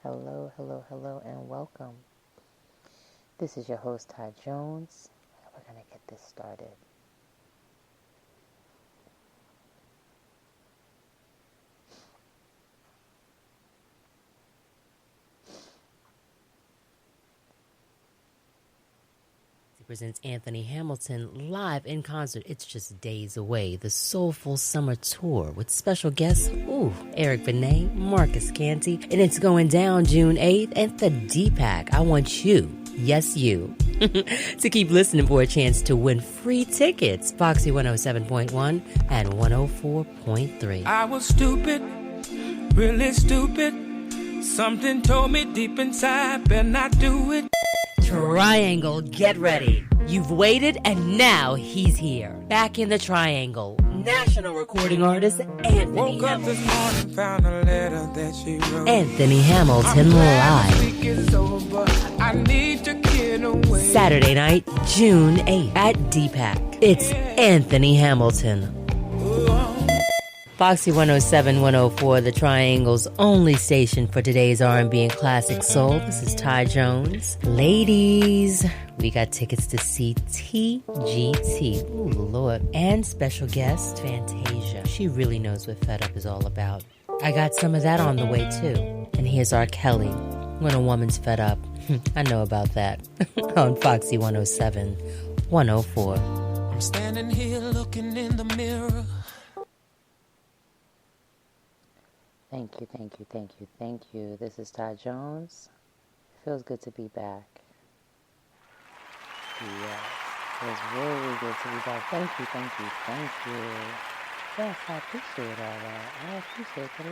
Hello, hello, hello, and welcome. This is your host, Ty Jones, and we're going to get this started. Presents Anthony Hamilton live in concert. It's just days away. The Soulful Summer Tour with special guests, Eric Benet, Marcus Canty, and it's going down June 8th at the DPAC. I want you, yes you, to keep listening for a chance to win free tickets. Foxy 107.1 and 104.3. I was stupid, really stupid. Something told me deep inside, better not do it. Triangle, get ready. You've waited and now he's here. Back in the Triangle. National recording artist Anthony Woke up this morning, found a letter that she wrote. Anthony Hamilton live. This week is over. I need to get away. Saturday night, June 8th at DPAC. It's Anthony Hamilton. Foxy 107, 104, the Triangle's only station for today's R&B and classic soul. This is Ty Jones. Ladies, we got tickets to see TGT. Ooh, Lord. And special guest, Fantasia. She really knows what Fed Up is all about. I got some of that on the way, too. And here's R. Kelly, When a Woman's Fed Up. I know about that. On Foxy 107, 104. I'm standing here looking in the mirror. Thank you, thank you, thank you, thank you. This is Ty Jones. Feels good to be back. Yes, feels really good to be back. Thank you, thank you, thank you. Yes, I appreciate all that. I appreciate the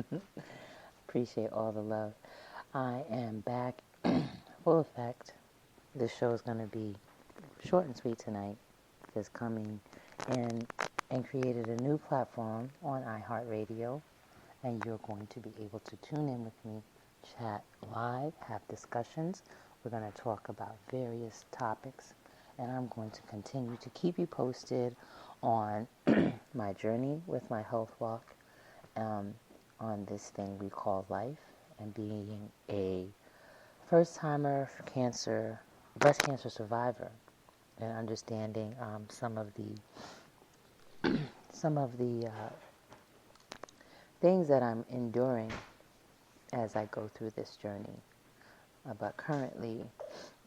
love. Appreciate all the love. I am back full effect. This show is going to be short and sweet tonight. Is coming in and created a new platform on iHeartRadio, and you're going to be able to tune in with me, chat live, have discussions. We're going to talk about various topics, and I'm going to continue to keep you posted on my journey with my health walk, on this thing we call life, and being a first-timer breast cancer survivor. And understanding some of the things that I'm enduring as I go through this journey. But currently,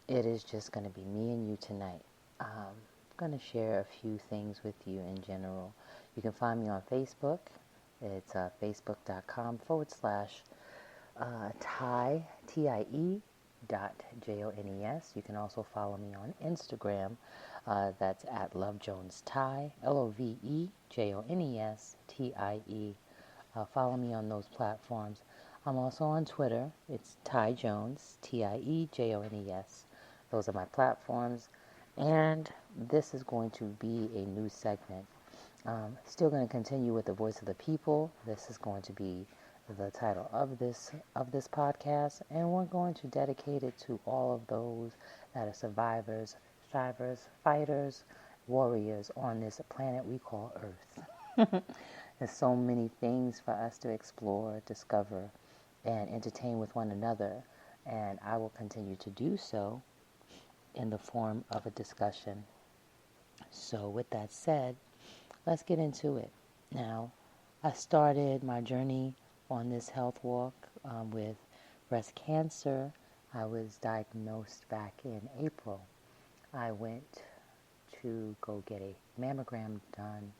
it is just going to be me and you tonight. I'm going to share a few things with you in general. You can find me on Facebook. It's facebook.com/Ty, T-I-E, .JONES. You can also follow me on Instagram. That's at LoveJonesTie, LoveJonesTie. Follow me on those platforms. I'm also on Twitter. It's Ty Jones, TIEJONES. Those are my platforms. And this is going to be a new segment. Still going to continue with the Voice of the People. This is going to be the title of this podcast, and we're going to dedicate it to all of those that are survivors, strivers, fighters, warriors on this planet we call Earth. There's so many things for us to explore, discover, and entertain with one another, and I will continue to do so in the form of a discussion. So with that said, let's get into it. Now, I started my journey on this health walk with breast cancer. I was diagnosed back in April. I went to go get a mammogram done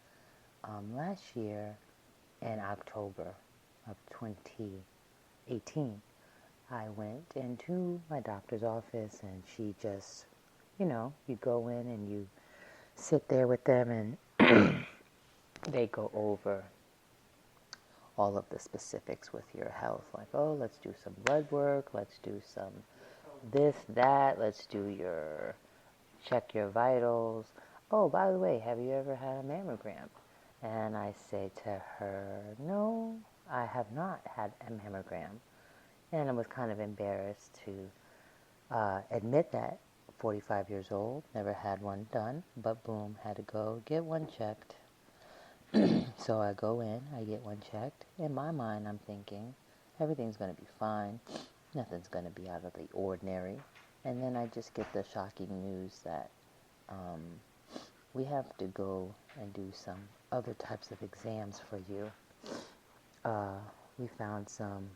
last year in October of 2018. I went into my doctor's office, and she just, you go in and you sit there with them, and they go over all of the specifics with your health. Like, let's do some blood work, let's do some this, that, let's check your vitals. Oh, by the way, have you ever had a mammogram? And I say to her, no, I have not had a mammogram. And I was kind of embarrassed to admit that. 45 years old, never had one done, but boom, had to go get one checked. So I go in, I get one checked. In my mind, I'm thinking everything's going to be fine. Nothing's going to be out of the ordinary. And then I just get the shocking news that um, we have to go and do some other types of exams for you. We found some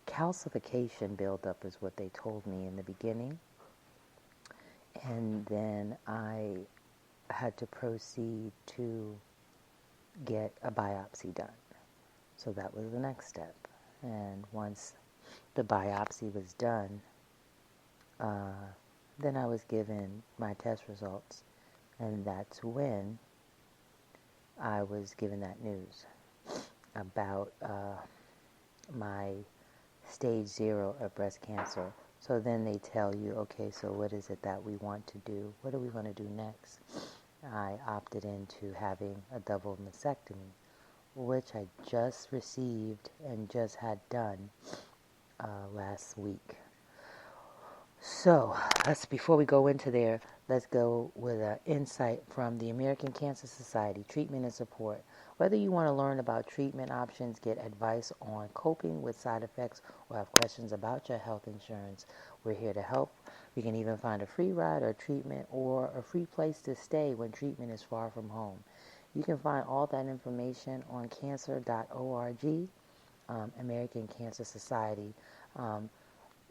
calcification buildup is what they told me in the beginning. And then I had to proceed to get a biopsy done. So that was the next step. And once the biopsy was done, then I was given my test results. And that's when I was given that news about my stage 0 of breast cancer. So then they tell you, okay, so what is it that we want to do? What do we want to do next? I opted into having a double mastectomy, which I just received and just had done last week. So, before we go into there, let's go with an insight from the American Cancer Society, treatment and support. Whether you want to learn about treatment options, get advice on coping with side effects, or have questions about your health insurance, we're here to help. We can even find a free ride or treatment or a free place to stay when treatment is far from home. You can find all that information on cancer.org, American Cancer Society.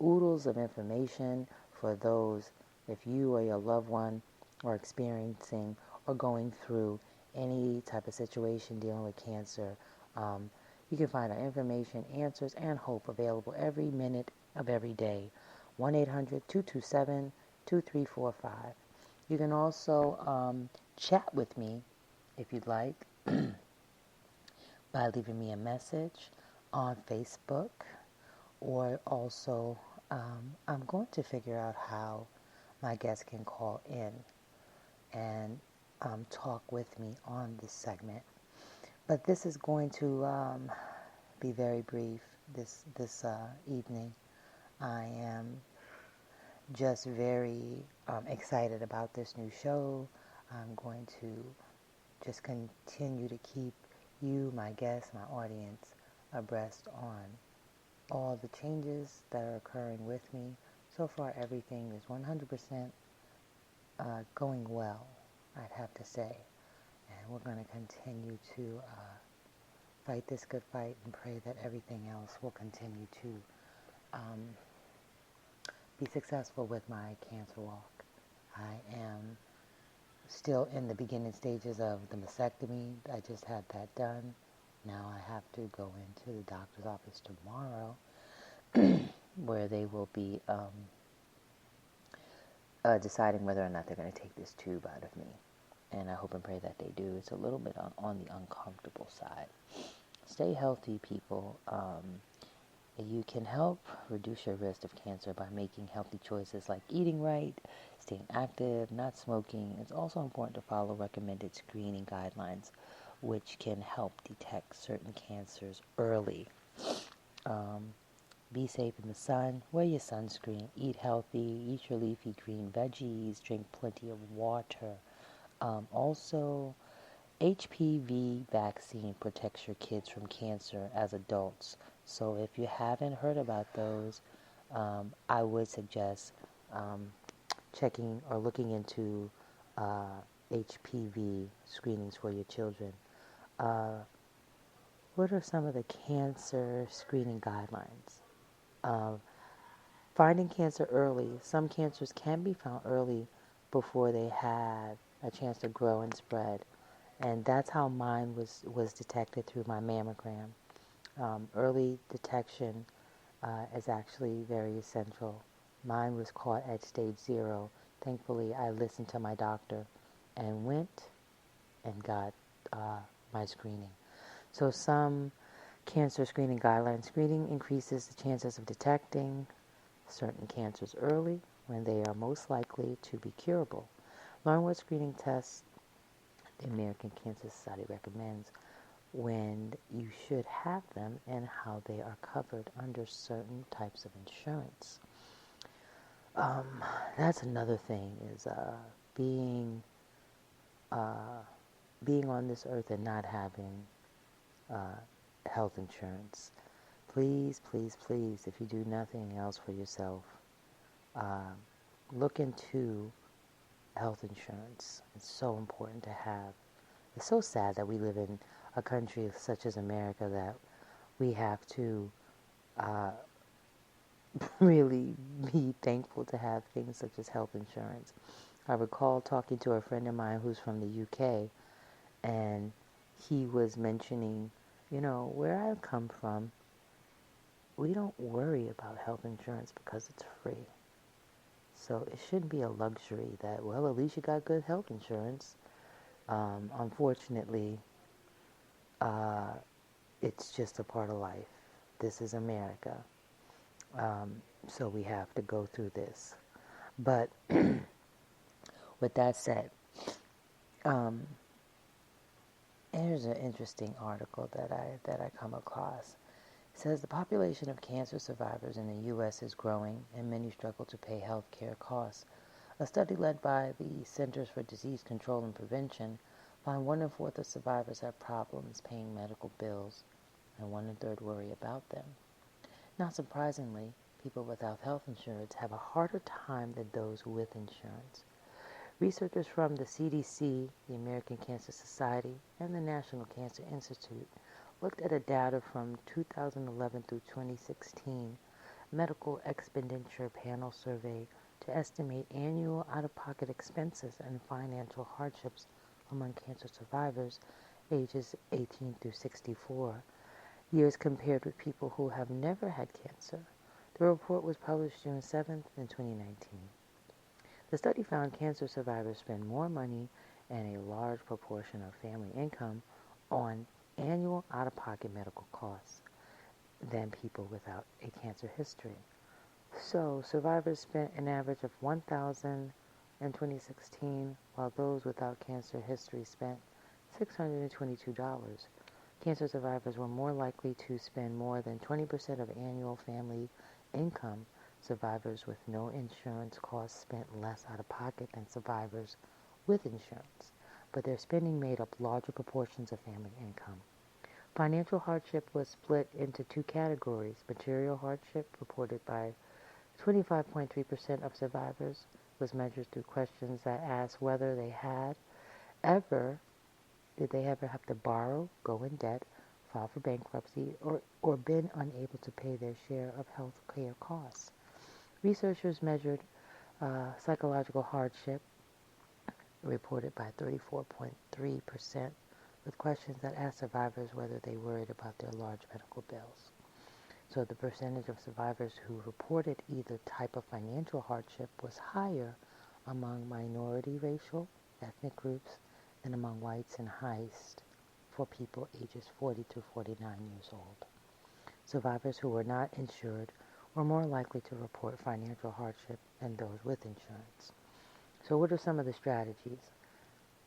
Oodles of information for those if you or your loved one are experiencing or going through any type of situation dealing with cancer. You can find our information, answers, and hope available every minute of every day. 1-800-227-2345. You can also chat with me if you'd like by leaving me a message on Facebook, or also I'm going to figure out how my guests can call in and talk with me on this segment. But this is going to be very brief this evening. I am just very excited about this new show. I'm going to just continue to keep you, my guests, my audience, abreast on all the changes that are occurring with me. So far, everything is 100% going well, I'd have to say. And we're going to continue to fight this good fight and pray that everything else will continue to be successful with my cancer walk. I am still in the beginning stages of the mastectomy. I just had that done. Now I have to go into the doctor's office tomorrow where they will be deciding whether or not they're going to take this tube out of me. And I hope and pray that they do. It's a little bit on the uncomfortable side. Stay healthy, people. You can help reduce your risk of cancer by making healthy choices like eating right, staying active, not smoking. It's also important to follow recommended screening guidelines, which can help detect certain cancers early. Be safe in the sun, wear your sunscreen, eat healthy, eat your leafy green veggies, drink plenty of water. Also, HPV vaccine protects your kids from cancer as adults. So if you haven't heard about those, I would suggest checking or looking into HPV screenings for your children. What are some of the cancer screening guidelines? Finding cancer early. Some cancers can be found early before they have a chance to grow and spread. And that's how mine was detected through my mammogram. Early detection is actually very essential. Mine was caught at stage 0. Thankfully, I listened to my doctor and went and got my screening. So some cancer screening guidelines. Screening increases the chances of detecting certain cancers early when they are most likely to be curable. Learn what screening tests the American Cancer Society recommends, when you should have them, and how they are covered under certain types of insurance. That's another thing, is being being on this earth and not having health insurance. Please, please, please, if you do nothing else for yourself, look into health insurance. It's so important to have. It's so sad that we live in a country such as America that we have to really be thankful to have things such as health insurance. I recall talking to a friend of mine who's from the UK, and he was mentioning, where I come from, we don't worry about health insurance because it's free. So it shouldn't be a luxury that, well, at least you got good health insurance. Unfortunately, it's just a part of life. This is America. So we have to go through this. But with that said, here's an interesting article that I come across. It says the population of cancer survivors in the U.S. is growing, and many struggle to pay health care costs. A study led by the Centers for Disease Control and Prevention found 1 1/4 of survivors have problems paying medical bills, and 1 1/3 worry about them. Not surprisingly, people without health insurance have a harder time than those with insurance. Researchers from the CDC, the American Cancer Society, and the National Cancer Institute looked at a data from 2011 through 2016 Medical Expenditure Panel Survey to estimate annual out-of-pocket expenses and financial hardships among cancer survivors ages 18 through 64, years compared with people who have never had cancer. The report was published June 7th in 2019. The study found cancer survivors spend more money and a large proportion of family income on annual out-of-pocket medical costs than people without a cancer history. So, survivors spent an average of $1,000 in 2016, while those without cancer history spent $622. Cancer survivors were more likely to spend more than 20% of annual family income. Survivors with no insurance costs spent less out of pocket than survivors with insurance, but their spending made up larger proportions of family income. Financial hardship was split into 2 categories. Material hardship, reported by 25.3% of survivors, was measured through questions that asked whether did they ever have to borrow, go in debt, file for bankruptcy, or been unable to pay their share of health care costs. Researchers measured psychological hardship, reported by 34.3%, with questions that asked survivors whether they worried about their large medical bills. So the percentage of survivors who reported either type of financial hardship was higher among minority racial, ethnic groups than among whites, and highest for people ages 40 to 49 years old. Survivors who were not insured were more likely to report financial hardship than those with insurance. So what are some of the strategies?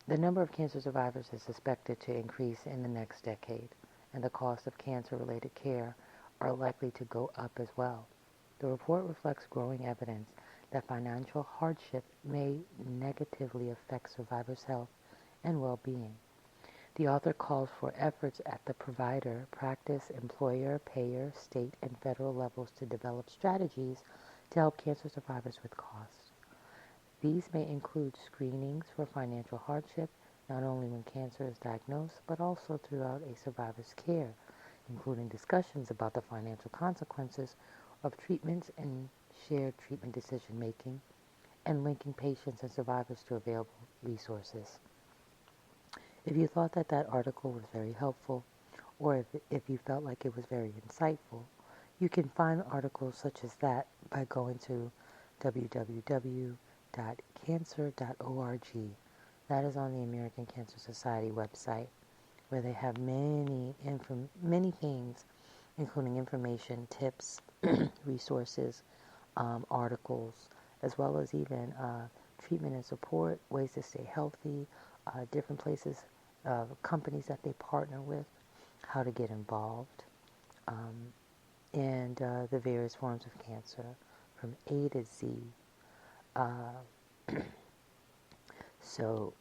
The number of cancer survivors is expected to increase in the next decade, and the cost of cancer-related care are likely to go up as well. The report reflects growing evidence that financial hardship may negatively affect survivors' health and well-being. The author calls for efforts at the provider, practice, employer, payer, state, and federal levels to develop strategies to help cancer survivors with costs. These may include screenings for financial hardship, not only when cancer is diagnosed, but also throughout a survivor's care, including discussions about the financial consequences of treatments and shared treatment decision-making, and linking patients and survivors to available resources. If you thought that article was very helpful, or if you felt like it was very insightful, you can find articles such as that by going to www.cancer.org. That is on the American Cancer Society website, where they have many things, including information, tips, resources, articles, as well as even treatment and support, ways to stay healthy, different places, companies that they partner with, how to get involved, and the various forms of cancer from A to Z. So